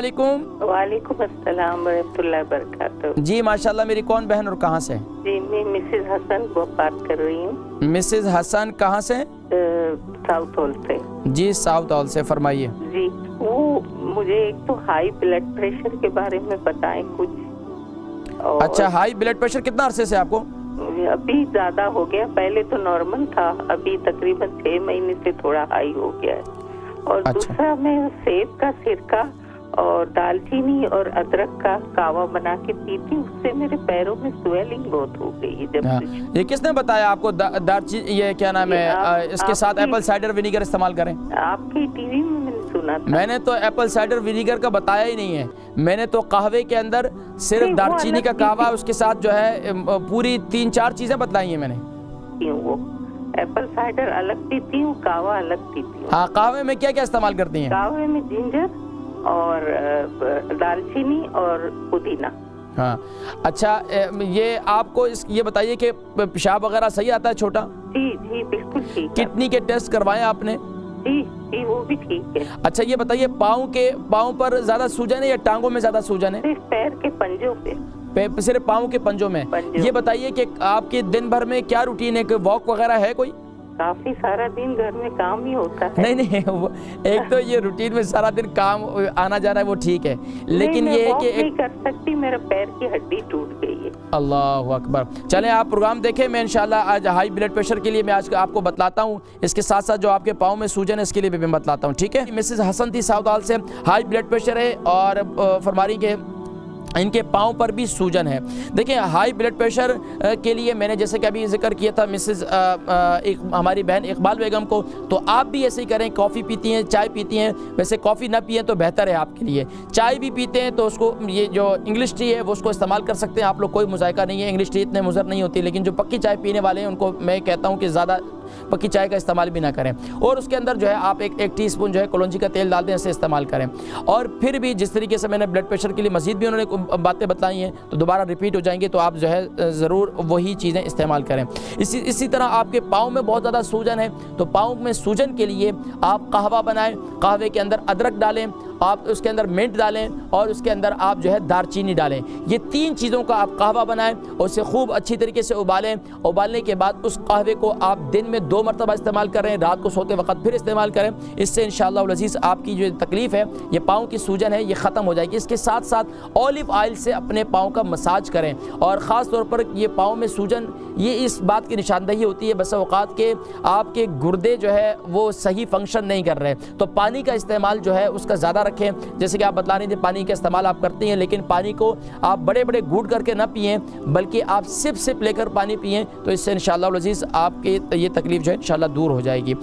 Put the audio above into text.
वालेकुम। वालेकुम अस्सलाम वरहमतुल्लाहि वबरकातुहू। जी माशाल्लाह। मेरी कौन बहन और कहाँ से? जी मैं मिसेज हसन बात कर रही हूँ। मिसेज हसन कहाँ से? साउथ हॉल से। जी साउथ हॉल से, फरमाइए। जी वो मुझे एक तो हाई ब्लड प्रेशर के बारे में बताएं कुछ। और अच्छा, हाई ब्लड प्रेशर कितना अरसे से आपको? अभी ज्यादा हो गया, पहले तो नॉर्मल था, अभी तकरीबन 6 महीने से थोड़ा हाई हो गया है। और अच्छा। दूसरा मैं सेब का सिरका और दालचीनी और अदरक का कावा बना के पीती, उससे मेरे पैरों में स्वेलिंग बहुत हो गई है जब से। ये किसने बताया आपको? दालचीनी, ये क्या नाम है, इसके साथ एप्पल साइडर विनीगर इस्तेमाल करें? आपकी टीवी में मैंने सुना था। मैंने तो एप्पल साइडर विनीगर का बताया ही नहीं है। मैंने तो कहवे के अंदर सिर्फ दालचीनी का कावा, उसके साथ जो है पूरी 3-4 चीजें बतलाई हैं मैंने। वो एप्पल साइडर अलग पीती हूँ, कावा अलग पीती हूँ। हाँ, कहवे में क्या क्या इस्तेमाल करती हैं? कावे में जिंजर और दालचीनी और पुदीना। हाँ अच्छा, ये आपको ये बताइए कि पेशाब वगैरह सही आता है छोटा? जी जी बिल्कुल ठीक है। किडनी के टेस्ट करवाए आपने? जी जी वो भी ठीक है। अच्छा ये बताइए, पाँव पर ज्यादा सूजन है या टांगों में ज्यादा सूजन है? सिर्फ पैर के पंजों पे। सिर्फ पाँव के पंजों में। ये बताइए कि आपके दिन भर में क्या रूटीन है, वॉक वगैरह है कोई? काफी सारा दिन घर में काम ही होता है। नहीं एक तो ये रूटीन में सारा दिन काम आना जाना है वो ठीक है, लेकिन ये है कि नहीं कर सकती, मेरा पैर की हड्डी टूट गई है। अल्लाह अकबर। चलें आप प्रोग्राम देखें, मैं इंशाल्लाह आज हाई ब्लड प्रेशर के लिए मैं आज आपको बतलाता हूँ, इसके साथ साथ जो आपके पाँव में सूजन है इसके लिए भी मैं बतलाता हूँ, ठीक है। मिसेज हसन थी साउथ हॉल से, हाई ब्लड प्रेशर है और फरमा रही के इनके पाँव पर भी सूजन है। देखिए हाई ब्लड प्रेशर के लिए मैंने जैसे कि अभी जिक्र किया था मिसेस एक हमारी बहन इकबाल बेगम को, तो आप भी ऐसे ही करें। कॉफ़ी पीती हैं, चाय पीती हैं, वैसे कॉफ़ी ना पिए तो बेहतर है आपके लिए। चाय भी पीते हैं तो उसको, ये जो इंग्लिश टी है वो उसको इस्तेमाल कर सकते हैं आप लोग, कोई मुज़ायका नहीं है। इंग्लिश टी इतने मुज़र नहीं होती, लेकिन जो पक्की चाय पीने वाले हैं उनको मैं कहता हूँ कि ज़्यादा पक्की चाय का इस्तेमाल भी ना करें। और उसके अंदर जो है आप एक टीस्पून जो है कलौंजी का तेल डाल दें, ऐसे इस्तेमाल करें। और फिर भी जिस तरीके से मैंने ब्लड प्रेशर के लिए मज़ीद भी उन्होंने बातें बताई हैं तो दोबारा रिपीट हो जाएंगे, तो आप जो है ज़रूर वही चीज़ें इस्तेमाल करें। इसी तरह आपके पाँव में बहुत ज़्यादा सूजन है तो पाँव में सूजन के लिए आप कहवा बनाएं, कहवे के अंदर अदरक डालें, आप उसके अंदर मिंट डालें और उसके अंदर आप जो है दालचीनी डालें। ये 3 चीज़ों का आप कहवा बनाएं और उसे खूब अच्छी तरीके से उबालें। उबालने के बाद उस कहवे को आप दिन में 2 मरतबा इस्तेमाल करें, रात को सोते वक्त फिर इस्तेमाल करें। इससे इंशाअल्लाह अज़ीज़ आपकी जो तकलीफ़ है, ये पाँव की सूजन है, ये ख़त्म हो जाएगी। इसके साथ साथ ऑलिव ऑयल से अपने पाँव का मसाज करें। और ख़ास तौर पर ये पाँव में सूजन, ये इस बात की निशानदही होती है बस औक़ात के आपके गुर्दे जो है वो सही फंक्शन नहीं कर रहे, तो पानी का इस्तेमाल जो है उसका ज़्यादा रखें। जैसे कि आप बतला रहे थे पानी का इस्तेमाल आप करती हैं, लेकिन पानी को आप बड़े बड़े घूंट करके ना पिएं, बल्कि आप सिप लेकर पानी पिएं, तो इससे इंशाअल्लाह अज़ीज़ आपके ये तकलीफ़ जो है इंशाअल्लाह दूर हो जाएगी।